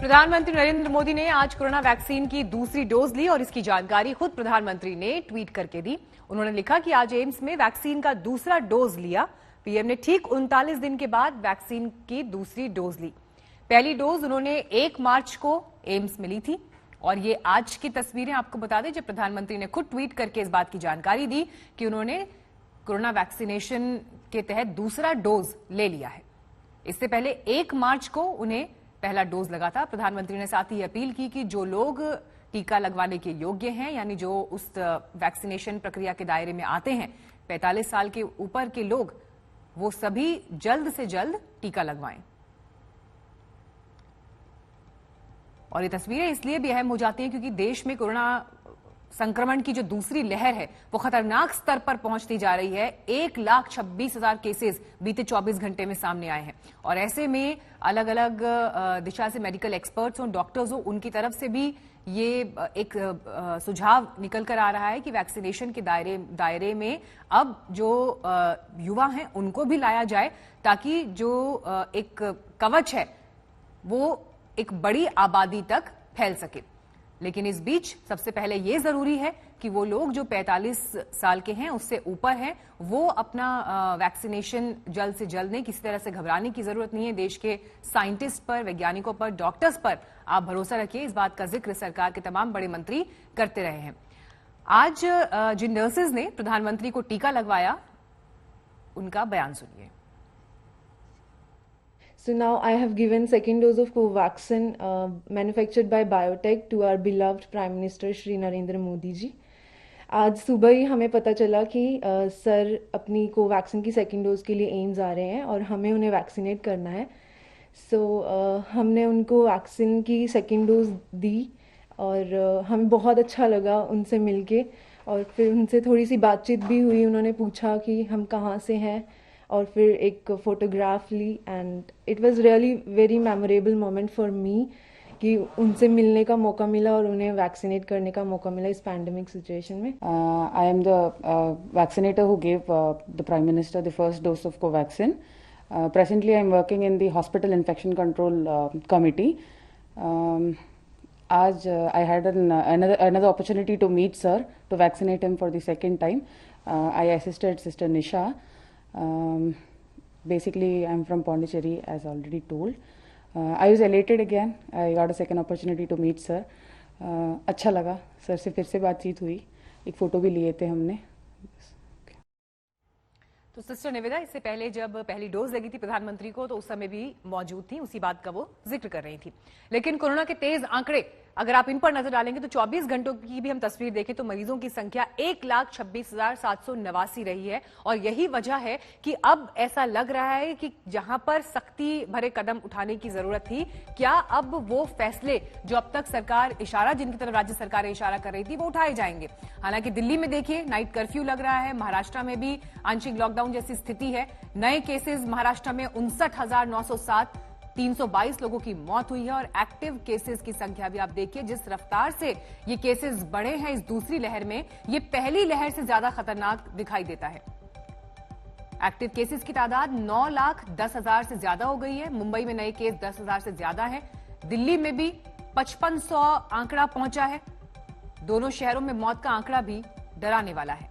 प्रधानमंत्री नरेंद्र मोदी ने आज कोरोना वैक्सीन की दूसरी डोज ली और इसकी जानकारी खुद प्रधानमंत्री ने ट्वीट करके दी। उन्होंने लिखा कि आज एम्स में वैक्सीन का दूसरा डोज लिया। पीएम ने ठीक 39 दिन के बाद वैक्सीन की दूसरी डोज ली। पहली डोज उन्होंने 1 मार्च को एम्स में ली थी और ये आज की तस्वीरें आपको बता दें जब प्रधानमंत्री ने खुद ट्वीट करके इस बात की जानकारी दी कि उन्होंने कोरोना वैक्सीनेशन के तहत दूसरा डोज ले लिया है। इससे पहले 1 मार्च को उन्हें पहला डोज लगा था। प्रधानमंत्री ने साथ ही अपील की कि जो लोग टीका लगवाने के योग्य हैं, यानी जो उस वैक्सीनेशन प्रक्रिया के दायरे में आते हैं, 45 साल के ऊपर के लोग, वो सभी जल्द से जल्द टीका लगवाएं। और ये तस्वीरें इसलिए भी अहम हो जाती हैं क्योंकि देश में कोरोना संक्रमण की जो दूसरी लहर है वो खतरनाक स्तर पर पहुंचती जा रही है। 1,26,000 केसेस बीते 24 घंटे में सामने आए हैं और ऐसे में अलग अलग दिशा से मेडिकल एक्सपर्ट्स हो, डॉक्टर्स हो, उनकी तरफ से भी ये एक सुझाव निकल कर आ रहा है कि वैक्सीनेशन के दायरे में अब जो युवा हैं उनको भी लाया जाए ताकि जो एक कवच है वो एक बड़ी आबादी तक फैल सके। लेकिन इस बीच सबसे पहले ये जरूरी है कि वो लोग जो 45 साल के हैं उससे ऊपर हैं वो अपना वैक्सीनेशन जल्द से जल्द लें। किसी तरह से घबराने की जरूरत नहीं है। देश के साइंटिस्ट पर, वैज्ञानिकों पर, डॉक्टर्स पर आप भरोसा रखिए। इस बात का जिक्र सरकार के तमाम बड़े मंत्री करते रहे हैं। आज जिन नर्सेज ने प्रधानमंत्री को टीका लगवाया उनका बयान सुनिए। So now I have given second dose of Covaxin manufactured by Biotech to our beloved Prime Minister Shri Narendra Modi जी। आज सुबह ही हमें पता चला कि सर अपनी कोवैक्सीन की सेकेंड डोज के लिए एम्स आ रहे हैं और हमें उन्हें वैक्सीनेट करना है। हमने उनको वैक्सीन की सेकेंड डोज दी और हमें बहुत अच्छा लगा उनसे मिलके और फिर उनसे थोड़ी सी बातचीत भी हुई। उन्होंने पूछा कि हम कहाँ से हैं और फिर एक फोटोग्राफ ली and it was really very memorable moment for me कि उनसे मिलने का मौका मिला और उन्हें वैक्सीनेट करने का मौका मिला इस पैंडेमिक सिचुएशन में। I am the vaccinator who give the prime minister the first dose of Covaxin. Presently I am working in the hospital infection control committee. आज I had another opportunity to meet sir to vaccinate him for the second time. I assisted Sister Nisha. Basically I'm from Pondicherry as already told. I was elated again. I got a second opportunity to meet sir. अच्छा लगा sir से फिर से बातचीत हुई, एक photo भी लिए थे हमने। तो सिस्टर निवेदा इससे पहले जब पहली डोज लगी थी प्रधानमंत्री को तो उस समय भी मौजूद थी, उसी बात का वो जिक्र कर रही थी। लेकिन कोरोना के तेज आंकड़े अगर आप इन पर नजर डालेंगे तो 24 घंटों की भी हम तस्वीर देखें तो मरीजों की संख्या 1,26,789 रही है और यही वजह है कि अब ऐसा लग रहा है कि जहां पर सख्ती भरे कदम उठाने की जरूरत थी, क्या अब वो फैसले जो अब तक सरकार जिनकी तरफ राज्य सरकारें इशारा कर रही थी वो उठाए जाएंगे। हालांकि दिल्ली में देखिए नाइट कर्फ्यू लग रहा है, महाराष्ट्र में भी आंशिक लॉकडाउन जैसी स्थिति है। नए केसेस महाराष्ट्र में 59,907, 322 लोगों की मौत हुई है और एक्टिव केसेस की संख्या भी आप देखिए जिस रफ्तार से ये केसेस बढ़े हैं इस दूसरी लहर में, ये पहली लहर से ज्यादा खतरनाक दिखाई देता है। एक्टिव केसेस की तादाद 9,10,000 से ज्यादा हो गई है। मुंबई में नए केस 10,000 से ज्यादा है। दिल्ली में भी 5500 आंकड़ा पहुंचा है। दोनों शहरों में मौत का आंकड़ा भी डराने वाला है।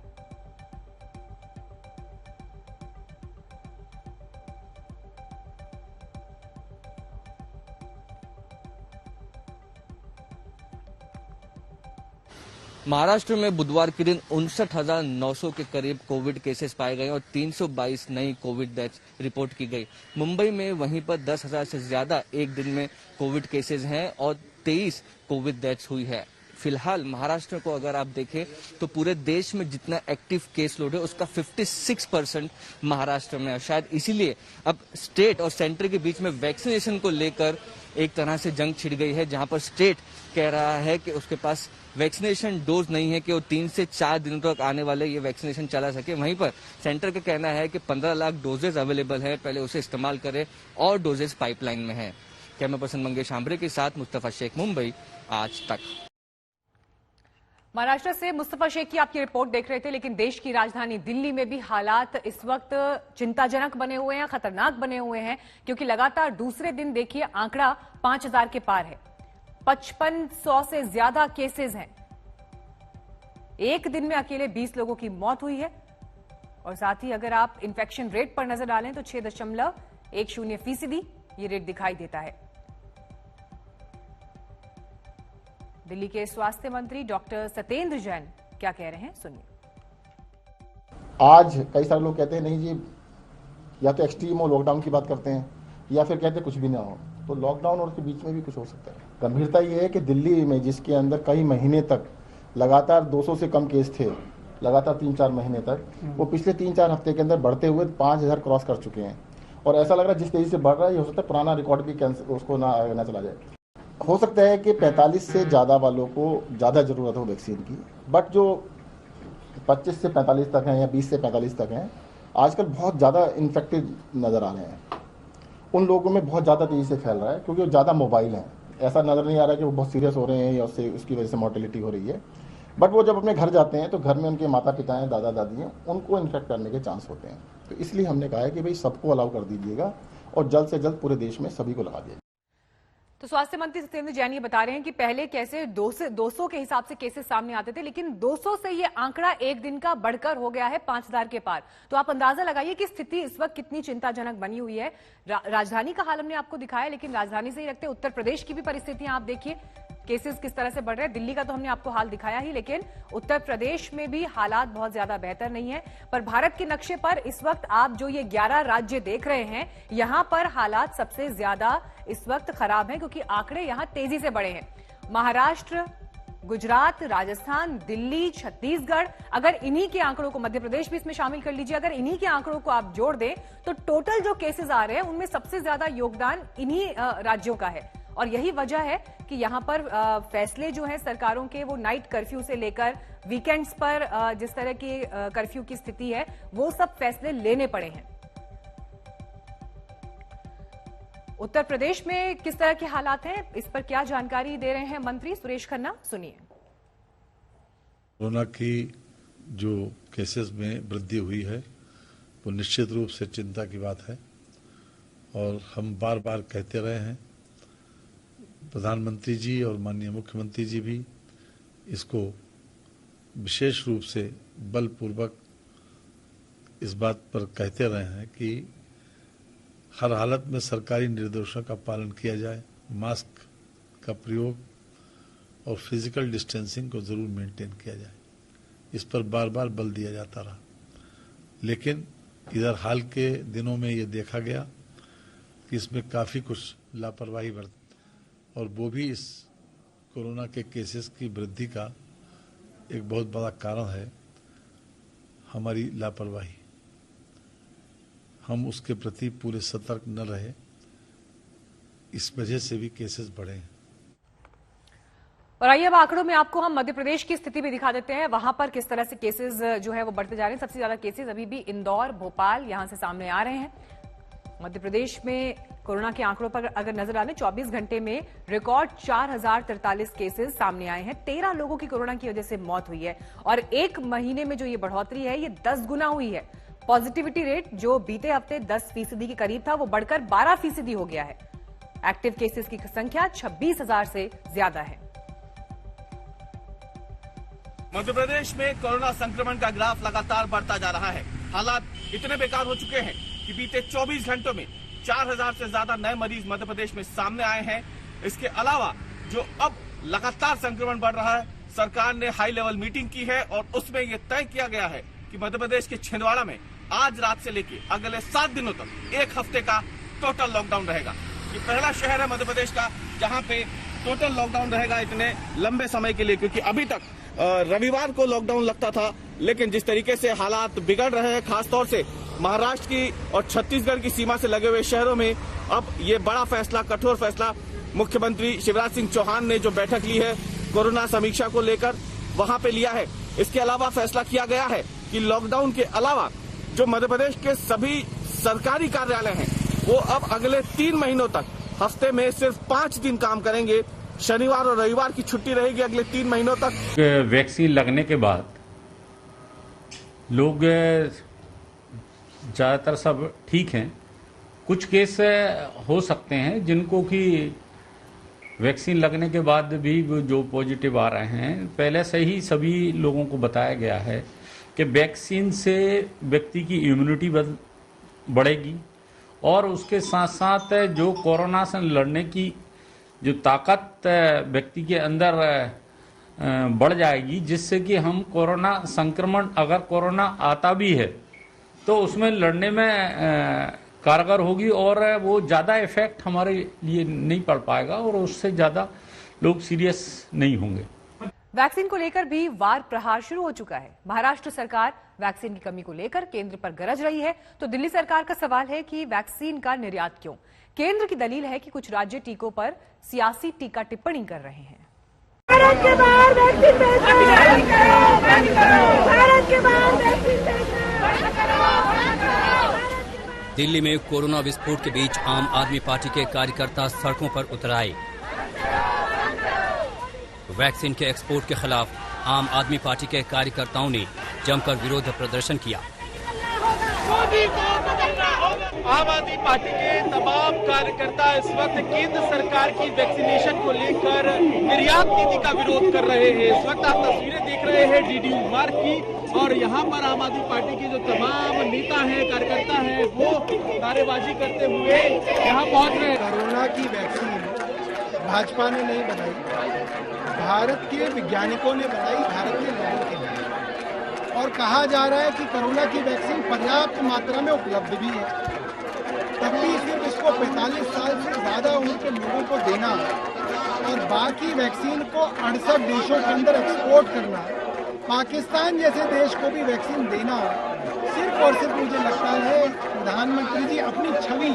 महाराष्ट्र में बुधवार के दिन 59,900 के करीब कोविड केसेस पाए गए और 322 नई कोविड डेथ्स रिपोर्ट की गई। मुंबई में वहीं पर 10,000 से ज्यादा एक दिन में कोविड केसेस हैं और 23 कोविड डेथ्स हुई है। फिलहाल महाराष्ट्र को अगर आप देखें तो पूरे देश में जितना एक्टिव केस लोड है उसका 56% महाराष्ट्र में है। शायद इसीलिए अब स्टेट और सेंटर के बीच में वैक्सीनेशन को लेकर एक तरह से जंग छिड़ गई है, जहां पर स्टेट कह रहा है कि उसके पास वैक्सीनेशन डोज नहीं है कि वो 3 से 4 दिनों तक आने वाले ये वैक्सीनेशन चला सके। वहीं पर सेंटर का कहना है कि 15 लाख डोजेज अवेलेबल है, पहले उसे इस्तेमाल करें और डोजेज पाइपलाइन में है। कैमरा पर्सन मंगेश आंबरे के साथ मुस्तफा शेख, मुंबई, आज तक। महाराष्ट्र से मुस्तफा शेख की आपकी रिपोर्ट देख रहे थे, लेकिन देश की राजधानी दिल्ली में भी हालात इस वक्त चिंताजनक बने हुए हैं, खतरनाक बने हुए हैं, क्योंकि लगातार दूसरे दिन देखिए आंकड़ा 5000 के पार है। 5500 से ज्यादा केसेस हैं। एक दिन में अकेले 20 लोगों की मौत हुई है और साथ ही अगर आप इन्फेक्शन रेट पर नजर डालें तो 6.10% ये रेट दिखाई देता है। दिल्ली के स्वास्थ्य मंत्री डॉक्टर सत्येंद्र जैन क्या कह रहे हैं, सुनिए। आज कई सारे लोग कहते हैं नहीं जी, या तो एक्सट्रीम हो लॉकडाउन की बात करते हैं, या फिर कहते हैं कुछ भी ना हो। तो लॉकडाउन और उसके बीच में भी कुछ हो सकता है। गंभीरता ये है कि दिल्ली में जिसके अंदर कई महीने तक लगातार 200 से कम केस थे, लगातार 3-4 महीने तक, वो पिछले 3-4 हफ्ते के अंदर बढ़ते हुए 5000 क्रॉस कर चुके हैं। और ऐसा लग रहा है जिस तेजी से बढ़ रहा है, ये हो सकता है पुराना रिकॉर्ड भी उसको ना चला जाए। हो सकता है कि 45 से ज़्यादा वालों को ज़्यादा ज़रूरत हो वैक्सीन की, बट जो 25 से 45 तक हैं या 20 से 45 तक हैं, आजकल बहुत ज़्यादा इन्फेक्टेड नज़र आ रहे हैं। उन लोगों में बहुत ज़्यादा तेज़ी से फैल रहा है क्योंकि वो ज़्यादा मोबाइल हैं। ऐसा नज़र नहीं आ रहा है कि वो बहुत सीरियस हो रहे हैं या उसकी वजह से मॉर्टेलिटी हो रही है, बट वो जब अपने घर जाते हैं तो घर में उनके माता पिता हैं, दादा दादी हैं, उनको इन्फेक्ट करने के चांस होते हैं। तो इसलिए हमने कहा है कि भाई सबको अलाउ कर दीजिएगा और जल्द से जल्द पूरे देश में सभी को लगा दिया। तो स्वास्थ्य मंत्री सत्येंद्र जैन ये बता रहे हैं कि पहले कैसे 200 के हिसाब से केसेस सामने आते थे, लेकिन 200 से ये आंकड़ा एक दिन का बढ़कर हो गया है 5000 के पार। तो आप अंदाजा लगाइए कि स्थिति इस वक्त कितनी चिंताजनक बनी हुई है। राजधानी का हाल हमने आपको दिखाया, लेकिन राजधानी से ही रखते उत्तर प्रदेश की भी परिस्थितियां आप देखिए, केसेस किस तरह से बढ़ रहे हैं। दिल्ली का तो हमने आपको हाल दिखाया ही, लेकिन उत्तर प्रदेश में भी हालात बहुत ज्यादा बेहतर नहीं है। पर भारत के नक्शे पर इस वक्त आप जो ये 11 राज्य देख रहे हैं, यहां पर हालात सबसे ज्यादा इस वक्त खराब हैं, क्योंकि आंकड़े यहां तेजी से बढ़े हैं। महाराष्ट्र, गुजरात, राजस्थान, दिल्ली, छत्तीसगढ़, अगर इन्हीं के आंकड़ों को, मध्य प्रदेश भी इसमें शामिल कर लीजिए, अगर इन्हीं के आंकड़ों को आप जोड़ दें तो टोटल जो केसेस आ रहे हैं उनमें सबसे ज्यादा योगदान इन्हीं राज्यों का है। और यही वजह है कि यहां पर फैसले जो हैं सरकारों के, वो नाइट कर्फ्यू से लेकर वीकेंड्स पर जिस तरह की कर्फ्यू की स्थिति है, वो सब फैसले लेने पड़े हैं। उत्तर प्रदेश में किस तरह के हालात हैं, इस पर क्या जानकारी दे रहे हैं मंत्री सुरेश खन्ना, सुनिए। कोरोना की जो केसेस में वृद्धि हुई है वो निश्चित रूप से चिंता की बात है और हम बार बार कहते रहे हैं, प्रधानमंत्री जी और माननीय मुख्यमंत्री जी भी इसको विशेष रूप से बलपूर्वक इस बात पर कहते रहे हैं कि हर हालत में सरकारी निर्देशों का पालन किया जाए, मास्क का प्रयोग और फिजिकल डिस्टेंसिंग को जरूर मेंटेन किया जाए। इस पर बार बार बल दिया जाता रहा, लेकिन इधर हाल के दिनों में ये देखा गया कि इसमें काफ़ी कुछ लापरवाही बरती और वो भी इस कोरोना के केसेस की वृद्धि का एक बहुत बड़ा कारण है हमारी लापरवाही। हम उसके प्रति पूरे सतर्क न रहे, इस वजह से भी केसेस बढ़े हैं। और आइए अब आंकड़ों में आपको हम मध्य प्रदेश की स्थिति भी दिखा देते हैं, वहां पर किस तरह से केसेस जो है वो बढ़ते जा रहे हैं। सबसे ज्यादा केसेस अभी भी इंदौर, भोपाल यहां से सामने आ रहे हैं। मध्य प्रदेश में कोरोना के आंकड़ों पर अगर नजर डालें, 24 घंटे में रिकॉर्ड 4043 केसेस सामने आए हैं। 13 लोगों की कोरोना की वजह से मौत हुई है और एक महीने में जो ये बढ़ोतरी है ये 10 गुना हुई है। पॉजिटिविटी रेट जो बीते हफ्ते 10% के करीब था, वो बढ़कर 12% हो गया है। एक्टिव केसेस की संख्या 26,000 से ज्यादा है। मध्य प्रदेश में कोरोना संक्रमण का ग्राफ लगातार बढ़ता जा रहा है। हालात इतने बेकार हो चुके हैं कि बीते 24 घंटों में 4000 से ज्यादा नए मरीज मध्य प्रदेश में सामने आए हैं। इसके अलावा जो अब लगातार संक्रमण बढ़ रहा है, सरकार ने हाई लेवल मीटिंग की है और उसमें यह तय किया गया है कि मध्य प्रदेश के छिंदवाड़ा में आज रात से लेकर अगले 7 दिनों तक 1 हफ्ते का टोटल लॉकडाउन रहेगा। ये पहला शहर है मध्य प्रदेश का जहां पे टोटल लॉकडाउन रहेगा इतने लंबे समय के लिए, क्योंकि अभी तक रविवार को लॉकडाउन लगता था, लेकिन जिस तरीके से हालात बिगड़ रहे हैं, खासतौर से महाराष्ट्र की और छत्तीसगढ़ की सीमा से लगे हुए शहरों में, अब ये बड़ा फैसला, कठोर फैसला मुख्यमंत्री शिवराज सिंह चौहान ने जो बैठक ली है कोरोना समीक्षा को लेकर, वहां पे लिया है। इसके अलावा फैसला किया गया है कि लॉकडाउन के अलावा जो मध्य प्रदेश के सभी सरकारी कार्यालय हैं वो अब अगले 3 महीनों तक हफ्ते में सिर्फ 5 दिन काम करेंगे, शनिवार और रविवार की छुट्टी रहेगी अगले 3 महीनों तक। वैक्सीन लगने के बाद लोग ज़्यादातर सब ठीक हैं। कुछ केस हो सकते हैं जिनको कि वैक्सीन लगने के बाद भी जो पॉजिटिव आ रहे हैं, पहले से ही सभी लोगों को बताया गया है कि वैक्सीन से व्यक्ति की इम्यूनिटी बढ़ेगी और उसके साथ साथ जो कोरोना से लड़ने की जो ताकत व्यक्ति के अंदर बढ़ जाएगी, जिससे कि हम कोरोना संक्रमण, अगर कोरोना आता भी है तो उसमें लड़ने में कारगर होगी और वो ज़्यादा इफेक्ट हमारे लिए नहीं पड़ पाएगा और उससे ज़्यादा लोग सीरियस नहीं होंगे। वैक्सीन को लेकर भी वार प्रहार शुरू हो चुका है। महाराष्ट्र सरकार वैक्सीन की कमी को लेकर केंद्र पर गरज रही है, तो दिल्ली सरकार का सवाल है कि वैक्सीन का निर्यात क्यों? केंद्र की दलील है कि कुछ राज्य टीकों पर सियासी टीका टिप्पणी कर रहे हैं। भारत के बाहर वैक्सीन भारत के बाहर वैक्सीन दिल्ली में कोरोना विस्फोट के बीच आम आदमी पार्टी के कार्यकर्ता सड़कों पर उतर आए। वैक्सीन के एक्सपोर्ट के खिलाफ आम आदमी पार्टी के कार्यकर्ताओं ने जमकर विरोध प्रदर्शन किया। आम आदमी पार्टी के तमाम कार्यकर्ता इस वक्त केंद्र सरकार की वैक्सीनेशन को लेकर निर्यात नीति का विरोध कर रहे हैं। इस वक्त आप तस्वीरें देख रहे हैं डीडी मार्ग की, और यहाँ पर आम आदमी पार्टी के जो तमाम नेता हैं, कार्यकर्ता हैं, वो नारेबाजी करते हुए यहाँ पहुँच रहे हैं। कोरोना की वैक्सीन भाजपा ने नहीं बनाई, भारत के वैज्ञानिकों ने बनाई, भारत के लोगों के लिए। और कहा जा रहा है कि कोरोना की वैक्सीन पर्याप्त मात्रा में उपलब्ध भी है, तब भी सिर्फ इसको 45 साल से ज्यादा उम्र के लोगों को देना और बाकी वैक्सीन को 68 देशों के अंदर एक्सपोर्ट करना, पाकिस्तान जैसे देश को भी वैक्सीन देना, सिर्फ और सिर्फ मुझे लगता है प्रधानमंत्री जी अपनी छवि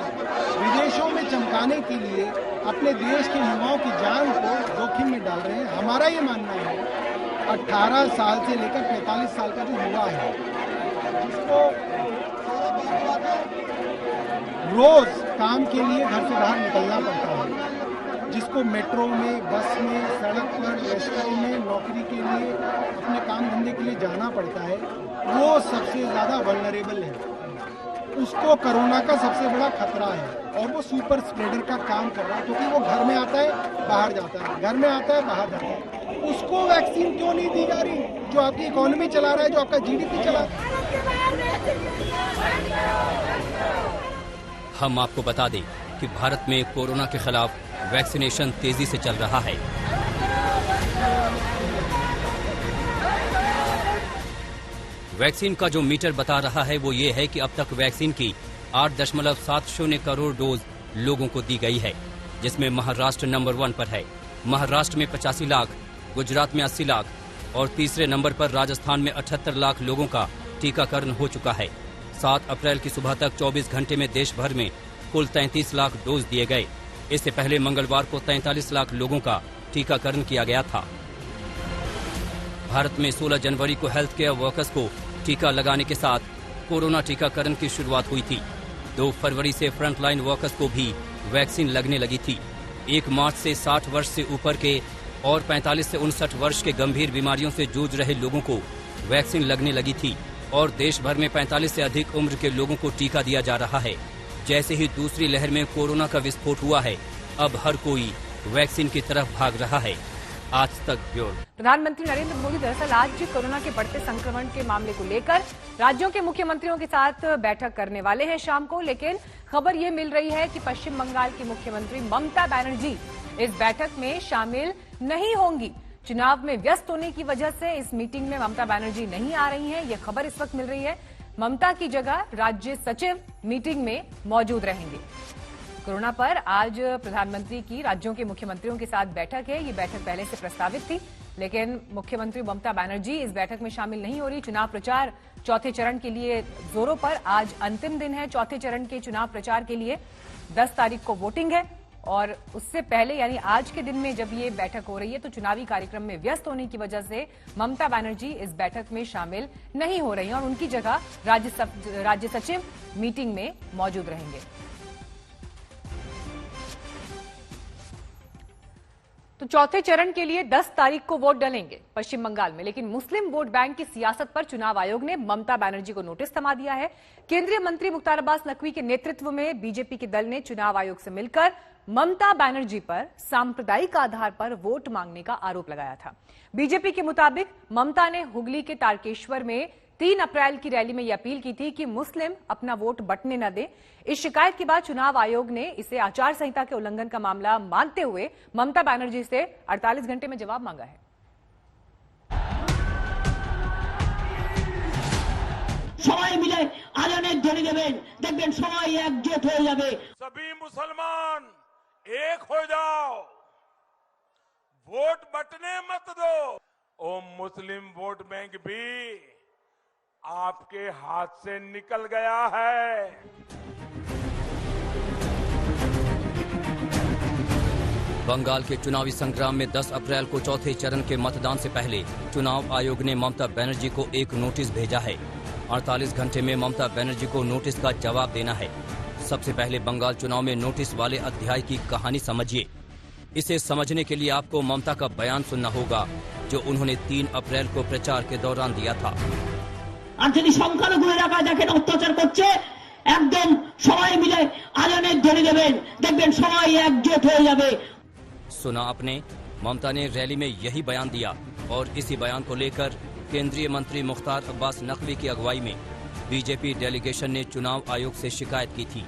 विदेशों में चमकाने के लिए अपने देश के युवाओं की जान को जोखिम में डाल रहे हैं। हमारा ये मानना है 18 साल से लेकर 45 साल का जो युवा है, जिसको रोज काम के लिए घर से बाहर निकलना पड़ता है, जिसको मेट्रो में, बस में, सड़क पर, रेस्टोरेंट में नौकरी के लिए, अपने काम धंधे के लिए जाना पड़ता है, वो सबसे ज्यादा वल्नरेबल है। उसको कोरोना का सबसे बड़ा खतरा है और वो सुपर स्प्रेडर का काम कर रहा है, क्योंकि वो घर में आता है, बाहर जाता है, घर में आता है, बाहर जाता है। उसको वैक्सीन क्यों नहीं दी जा रही, जो आपकी इकोनॉमी चला रहा है, जो आपका जीडीपी चला रहा है। हम आपको बता दें कि भारत में कोरोना के खिलाफ वैक्सीनेशन तेजी से चल रहा है। वैक्सीन का जो मीटर बता रहा है वो ये है कि अब तक वैक्सीन की 8.70 करोड़ डोज लोगों को दी गई है, जिसमें महाराष्ट्र नंबर 1 पर है। महाराष्ट्र में 85 लाख, गुजरात में 80 लाख और तीसरे नंबर पर राजस्थान में 78 लाख लोगों का टीकाकरण हो चुका है। 7 अप्रैल की सुबह तक 24 घंटे में देश भर में कुल 33 लाख डोज दिए गए। इससे पहले मंगलवार को 43 लाख लोगों का टीकाकरण किया गया था। भारत में 16 जनवरी को हेल्थ केयर वर्कर्स को टीका लगाने के साथ कोरोना टीकाकरण की शुरुआत हुई थी। 2 फरवरी से फ्रंटलाइन वर्कर्स को भी वैक्सीन लगने लगी थी। 1 मार्च से 60 वर्ष से ऊपर के और 45 से 59 वर्ष के गंभीर बीमारियों से जूझ रहे लोगों को वैक्सीन लगने लगी थी और देश भर में 45 से अधिक उम्र के लोगों को टीका दिया जा रहा है। जैसे ही दूसरी लहर में कोरोना का विस्फोट हुआ है, अब हर कोई वैक्सीन की तरफ भाग रहा है। आज तक ब्यूरो। प्रधानमंत्री नरेंद्र मोदी दरअसल आज कोरोना के बढ़ते संक्रमण के मामले को लेकर राज्यों के मुख्यमंत्रियों के साथ बैठक करने वाले हैं शाम को, लेकिन खबर ये मिल रही है कि पश्चिम बंगाल की मुख्यमंत्री ममता बनर्जी इस बैठक में शामिल नहीं होंगी। चुनाव में व्यस्त होने की वजह से इस मीटिंग में ममता बनर्जी नहीं आ रही हैं, ये खबर इस वक्त मिल रही है। ममता की जगह राज्य सचिव मीटिंग में मौजूद रहेंगे। कोरोना पर आज प्रधानमंत्री की राज्यों के मुख्यमंत्रियों के साथ बैठक है। ये बैठक पहले से प्रस्तावित थी, लेकिन मुख्यमंत्री ममता बनर्जी इस बैठक में शामिल नहीं हो रही। चुनाव प्रचार चौथे चरण के लिए जोरों पर। आज अंतिम दिन है चौथे चरण के चुनाव प्रचार के लिए। 10 तारीख को वोटिंग है और उससे पहले यानी आज के दिन में जब ये बैठक हो रही है तो चुनावी कार्यक्रम में व्यस्त होने की वजह से ममता बनर्जी इस बैठक में शामिल नहीं हो रही हैं और उनकी जगह राज्य सचिव मीटिंग में मौजूद रहेंगे। तो चौथे चरण के लिए 10 तारीख को वोट डलेंगे पश्चिम बंगाल में, लेकिन मुस्लिम वोट बैंक की सियासत पर चुनाव आयोग ने ममता बनर्जी को नोटिस थमा दिया है। केंद्रीय मंत्री मुख्तार अब्बास नकवी के नेतृत्व में बीजेपी के दल ने चुनाव आयोग से मिलकर ममता बनर्जी पर सांप्रदायिक आधार पर वोट मांगने का आरोप लगाया था। बीजेपी के मुताबिक ममता ने हुगली के तारकेश्वर में 3 अप्रैल की रैली में यह अपील की थी कि मुस्लिम अपना वोट बंटने न दें। इस शिकायत के बाद चुनाव आयोग ने इसे आचार संहिता के उल्लंघन का मामला मानते हुए ममता बनर्जी से 48 घंटे में जवाब मांगा है। सबाई मिले आयोजन ध्वनि देवें, देखबें सबाई एकजुट हो जाबे। सभी मुसलमान एक हो जाओ, वोट बंटने मत दो। ओ मुस्लिम वोट बैंक भी आपके हाथ से निकल गया है। बंगाल के चुनावी संग्राम में 10 अप्रैल को चौथे चरण के मतदान से पहले चुनाव आयोग ने ममता बनर्जी को एक नोटिस भेजा है। 48 घंटे में ममता बनर्जी को नोटिस का जवाब देना है। सबसे पहले बंगाल चुनाव में नोटिस वाले अध्याय की कहानी समझिए। इसे समझने के लिए आपको ममता का बयान सुनना होगा जो उन्होंने 3 अप्रैल को प्रचार के दौरान दिया था। আর যদি সংখ্যালঘু এলাকায় দেখেন অত্যাচার করছে, একদম সবাই মিলে আয়োজনের ধ্বনি দেবেন, দেখবেন সবাই একজোট হয়ে যাবে। सुना आपने, ममता ने रैली में यही बयान दिया और इसी बयान को लेकर केंद्रीय मंत्री मुख्तार अब्बास नकवी की अगुवाई में बीजेपी डेलीगेशन ने चुनाव आयोग से शिकायत की थी।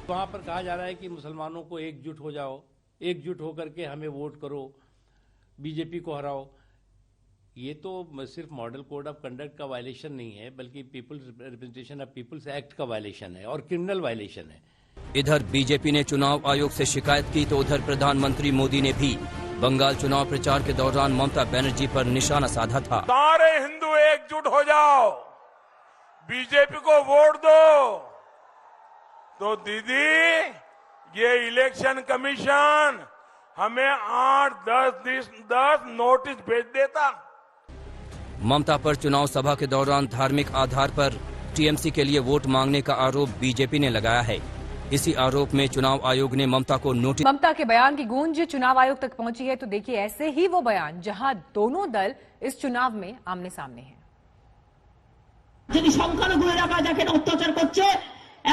वहाँ पर कहा जा रहा है कि मुसलमानों को एकजुट हो जाओ, एकजुट होकर के हमें वोट करो, बीजेपी को हराओ। ये तो सिर्फ मॉडल कोड ऑफ कंडक्ट का वायलेशन नहीं है, बल्कि people's representation of people's act का वायलेशन है और क्रिमिनल वायलेशन है। इधर बीजेपी ने चुनाव आयोग से शिकायत की तो उधर प्रधानमंत्री मोदी ने भी बंगाल चुनाव प्रचार के दौरान ममता बनर्जी पर निशाना साधा था। सारे हिंदू एकजुट हो जाओ, बीजेपी को वोट दो। तो दीदी, ये इलेक्शन कमीशन हमें 8-10 नोटिस भेज देता। ममता पर चुनाव सभा के दौरान धार्मिक आधार पर टीएमसी के लिए वोट मांगने का आरोप बीजेपी ने लगाया है। इसी आरोप में चुनाव आयोग ने ममता को नोटिस। ममता के बयान की गूंज चुनाव आयोग तक पहुंची है, तो देखिए ऐसे ही वो बयान जहां दोनों दल इस चुनाव में आमने सामने हैं। যদি সংখ্যালঘু এলাকায় দেখেন অত্যাচার করছে,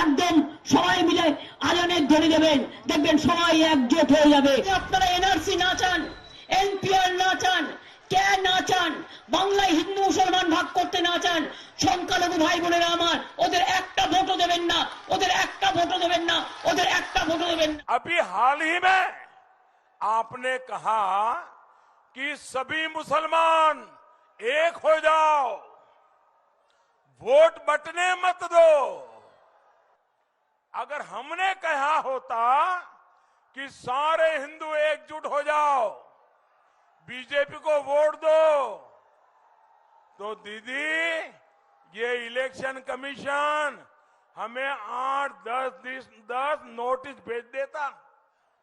একদম সবাই মিলে আয়োজনের ধ্বনি দেবেন, দেখবেন সবাই একজোট হয়ে যাবে। আপনারা এনআরসি না চান, এনপিআর না চান, কে না চান, বাংলায় হিন্দু মুসলমান ভাগ করতে না চান, সংখ্যালঘু ভাই বোনেরা আমার, ওদের একটা ভোটও দেবেন না, ওদের একটা ভোটও দেবেন না, ওদের একটা ভোটও দেবেন না। अभी हाल ही में आपने कहा कि सभी मुसलमान एक हो जाओ, वोट बंटने मत दो। अगर हमने कहा होता कि सारे हिंदू एकजुट हो जाओ, बीजेपी को वोट दो, तो दीदी, ये इलेक्शन कमीशन हमें 8-10 नोटिस भेज देता।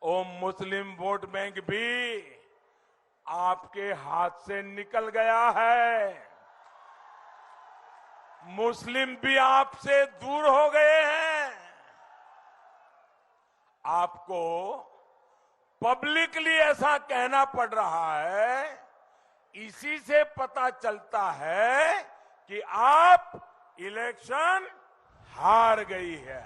ओ मुस्लिम वोट बैंक भी आपके हाथ से निकल गया है। मुस्लिम भी आपसे दूर हो गए हैं। आपको पब्लिकली ऐसा कहना पड़ रहा है, इसी से पता चलता है कि आप इलेक्शन हार गई है।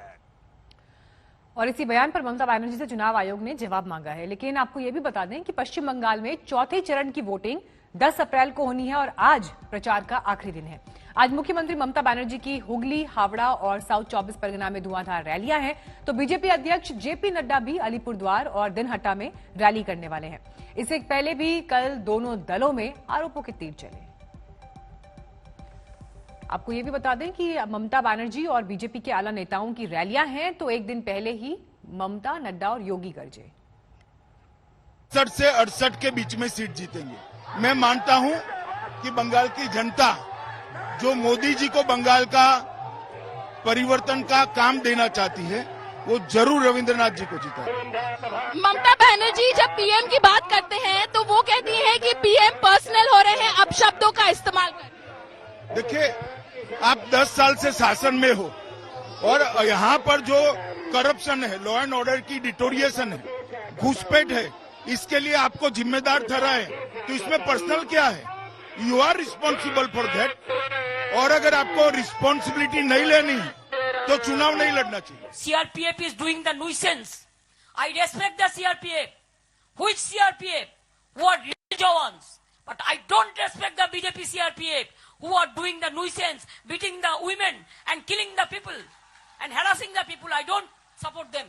और इसी बयान पर ममता बनर्जी से चुनाव आयोग ने जवाब मांगा है। लेकिन आपको यह भी बता दें कि पश्चिम बंगाल में चौथे चरण की वोटिंग 10 अप्रैल को होनी है और आज प्रचार का आखिरी दिन है। आज मुख्यमंत्री ममता बनर्जी की हुगली, हावड़ा और साउथ 24 परगना में धुआंधार रैलियां हैं, तो बीजेपी अध्यक्ष जेपी नड्डा भी अलीपुरद्वार और दिनहटा में रैली करने वाले हैं। इससे पहले भी कल दोनों दलों में आरोपों के तीर चले। आपको ये भी बता दें कि ममता बनर्जी और बीजेपी के आला नेताओं की रैलियां हैं, तो एक दिन पहले ही ममता, नड्डा और योगी गर्जे। 67 से 68 के बीच में सीट जीतेंगे। मैं मानता हूं कि बंगाल की जनता जो मोदी जी को बंगाल का परिवर्तन का काम देना चाहती है, वो जरूर रविंद्रनाथ जी को जीता। ममता बनर्जी जब पीएम की बात करते हैं तो वो कहती हैं कि पीएम पर्सनल हो रहे हैं, अब शब्दों का इस्तेमाल करें। देखिए, आप 10 साल से शासन में हो और यहाँ पर जो करप्शन है, लॉ एंड ऑर्डर की डिटोरिएशन है, घुसपैठ है, इसके लिए आपको जिम्मेदार ठहराए तो इसमें पर्सनल क्या है? You are responsible for that. और अगर आपको रिस्पॉन्सिबिलिटी नहीं लेनी तो चुनाव नहीं लड़ना चाहिए। CRPF is doing the nuisance. I respect the CRPF. Which CRPF? Who are real Jawans. But I don't respect the BJP CRPF who are doing the nuisance, beating the women and killing the people and harassing the people. I don't support them.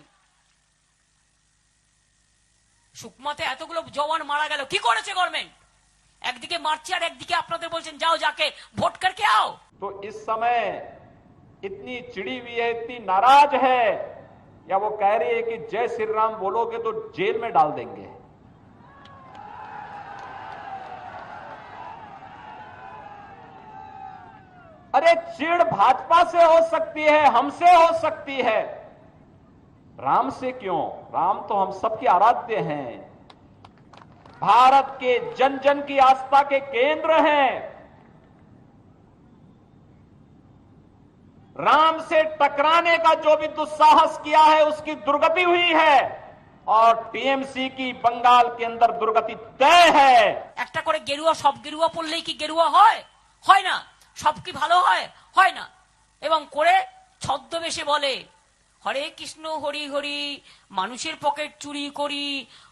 সুকমাতে এতগুলো জওয়ান মারা গেল, কি করেছে government? একদিকে মারছে আর একদিকে আপনাদের বলছেন যাও যাকে ভোট करके आओ। तो इस समय इतनी चिड़ी हुई है, इतनी नाराज है, या वो कह रही है कि जय श्री राम बोलोगे तो जेल में डाल देंगे। अरे चिड़ भाजपा से हो सकती है, हमसे हो सकती है, राम से क्यों? राम तो हम सबके आराध्य हैं, भारत के जन जन की आस्था के केंद्र हैं। राम से टकराने का जो भी दुस्साहस किया है उसकी दुर्गति हुई है और टीएमसी की बंगाल के अंदर दुर्गति तय है। একটা করে গেরুয়া সব গেরুয়া পড়লেই কি গেরুয়া হয়? হয় না। সব কি ভালো হয়? হয় না। এবং করে ছদ্মবেশে বলে হরে কৃষ্ণ হরি হরি, মানুষের পকেট চুরি করি,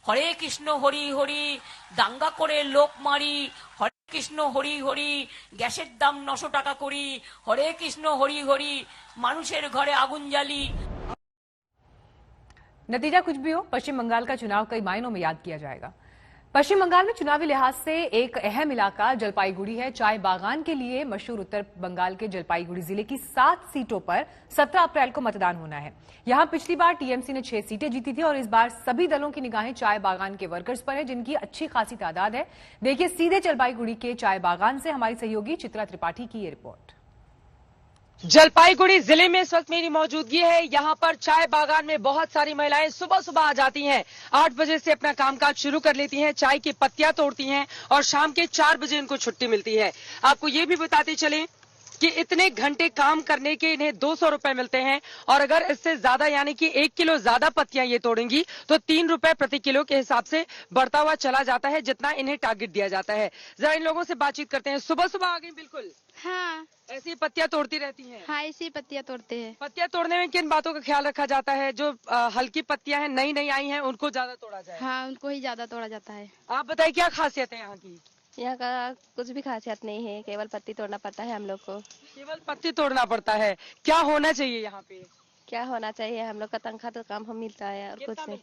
হরে কৃষ্ণ হরি হরি, দাঙ্গা করে লোক মারি, হরে কৃষ্ণ হরি হরি, গ্যাসের দাম 900 টাকা করি, হরে কৃষ্ণ হরি হরি, মানুষের ঘরে আগুন জ্বালি। नतीजा कुछ भी हो, पश्चिम बंगाल का चुनाव कई मायनों में याद किया जाएगा। पश्चिम बंगाल में चुनावी लिहाज से एक अहम इलाका जलपाईगुड़ी है। चाय बागान के लिए मशहूर उत्तर बंगाल के जलपाईगुड़ी जिले की 7 सीटों पर 17 अप्रैल को मतदान होना है। यहां पिछली बार टीएमसी ने 6 सीटें जीती थी और इस बार सभी दलों की निगाहें चाय बागान के वर्कर्स पर है, जिनकी अच्छी खासी तादाद है। देखिए सीधे जलपाईगुड़ी के चाय बागान से हमारी सहयोगी चित्रा त्रिपाठी की ये रिपोर्ट। जलपाईगुड़ी जिले में इस वक्त मेरी मौजूदगी है। यहाँ पर चाय बागान में बहुत सारी महिलाएं सुबह सुबह आ जाती हैं, 8 बजे से अपना कामकाज शुरू कर लेती हैं, चाय की पत्तियां तोड़ती हैं और शाम के 4 बजे इनको छुट्टी मिलती है। आपको ये भी बताते चलें कि इतने घंटे काम करने के इन्हें 200 रुपए मिलते हैं और अगर इससे ज्यादा यानी कि 1 किलो ज्यादा पत्तियां ये तोड़ेंगी तो 3 रुपए प्रति किलो के हिसाब से बढ़ता हुआ चला जाता है, जितना इन्हें टारगेट दिया जाता है। जरा इन लोगों से बातचीत करते हैं। सुबह सुबह आ गई बिल्कुल? हाँ, ऐसी पत्तियां तोड़ती रहती हैं? हाँ, ऐसी पत्तियां तोड़ते हैं। पत्तियां तोड़ने में किन बातों का ख्याल रखा जाता है? जो हल्की पत्तियां हैं, नई नई आई हैं, उनको ज्यादा तोड़ा जाए? हाँ, उनको ही ज्यादा तोड़ा जाता है। आप बताइए क्या खासियत है यहाँ की? यहाँ का कुछ भी खासियत नहीं है, केवल पत्ती तोड़ना पड़ता है हम लोग को। केवल पत्ती तोड़ना पड़ता है। क्या होना चाहिए यहाँ पे? क्या होना चाहिए? हम लोग का तनख्वाह तो काम हम मिलता है और कुछ नहीं।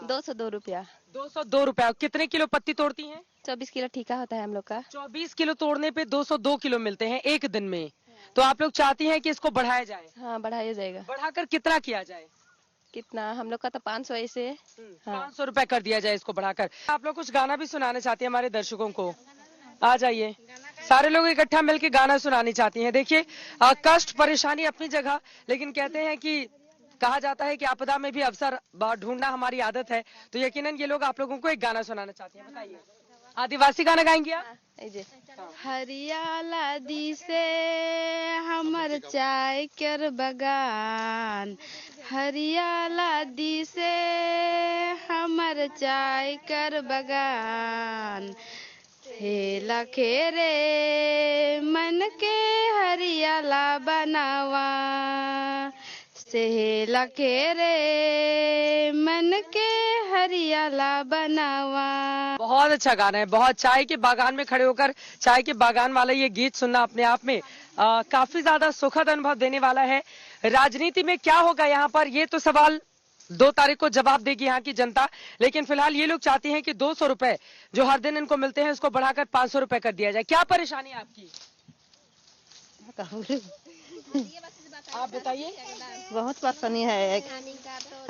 202 रुपया। 202 रुपया। कितने किलो पत्ती तोड़ती हैं? 24 किलो ठीका होता है हम लोग का। 24 किलो तोड़ने पे 202 किलो मिलते हैं एक दिन में। तो आप लोग चाहती हैं कि इसको बढ़ाया जाए? हाँ, बढ़ाया जाएगा। बढ़ाकर कितना किया जाए? कितना? हम लोग का तो 500 ऐसे। 500 रुपए कर दिया जाए इसको बढ़ाकर। आप लोग कुछ गाना भी सुनाना चाहती हैं हमारे दर्शकों को? आ जाइए, सारे लोग इकट्ठा मिलकर गाना सुनानी चाहती हैं। देखिए कष्ट परेशानी अपनी जगह, लेकिन कहते हैं कि कहा जाता है कि आपदा में भी अवसर ढूंढना हमारी आदत है, तो यकीनन ये लोग आप लोगों को एक गाना सुनाना चाहते हैं। बताइए, आदिवासी गाना गाएंगे आप? हरियाला दी से हमर चाय कर बगान, हरियाला दी से हमर चाय कर बगान, हेला खेरे मन के हरियाला बनावा, सेला खेरे मन के हरियाला बनावा। बहुत अच्छा गाना है। बहुत चाय के बागान में खड़े होकर चाय के बागान वाला ये गीत सुनना अपने आप में काफी ज्यादा सुखद अनुभव देने वाला है। राजनीति में क्या होगा यहाँ पर, ये तो सवाल 2 तारीख को जवाब देगी यहाँ की जनता, लेकिन फिलहाल ये लोग चाहते हैं कि 200 रुपए जो हर दिन इनको मिलते हैं उसको बढ़ाकर 500 रुपए कर दिया जाए। क्या परेशानी है आपकी? आप बताइए। बहुत परेशानी है।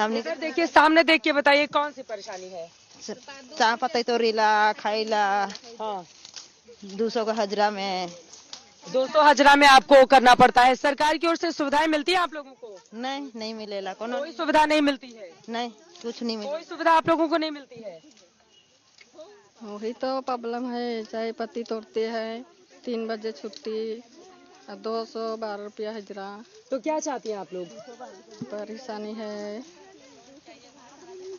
हमने इधर देखिए, सामने देख के बताइए कौन सी परेशानी है? चाय पत्ती तोड़ीला, खाईला। हाँ, 200 का हजरा में। 200 हजरा में आपको करना पड़ता है। सरकार की ओर से सुविधाएं मिलती है आप लोगों को? नहीं मिलेला। कोई सुविधा नहीं मिलती है? नहीं, कुछ नहीं मिलती। कोई सुविधा आप लोगों को नहीं मिलती है? वही तो प्रॉब्लम है। चाय पत्ती तोड़ते हैं, 3 बजे छुट्टी, 212 रुपया हजरा। तो क्या चाहती हैं आप लोग? परेशानी है।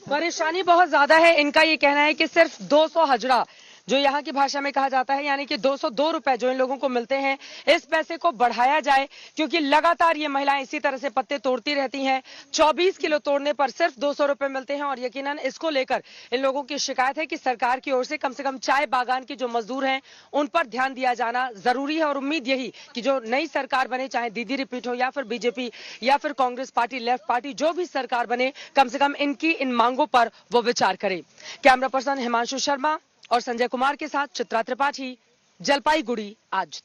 परेशानी बहुत ज्यादा है। इनका ये कहना है कि सिर्फ 200 हजरा, जो यहाँ की भाषा में कहा जाता है, यानी कि 202 रुपए जो इन लोगों को मिलते हैं, इस पैसे को बढ़ाया जाए, क्योंकि लगातार ये महिलाएं इसी तरह से पत्ते तोड़ती रहती हैं। 24 किलो तोड़ने पर सिर्फ 200 रुपए मिलते हैं और यकीनन इसको लेकर इन लोगों की शिकायत है कि सरकार की ओर से कम कम चाय बागान के जो मजदूर हैं उन पर ध्यान दिया जाना जरूरी है। और उम्मीद यही कि जो नई सरकार बने, चाहे दीदी रिपीट हो या फिर बीजेपी या फिर कांग्रेस पार्टी, लेफ्ट पार्टी, जो भी सरकार बने, कम से कम इनकी इन मांगों पर वो विचार करे। कैमरा पर्सन हिमांशु शर्मा और संजय कुमार के साथ चित्रा त्रिपाठी, जलपाईगुड़ी आज।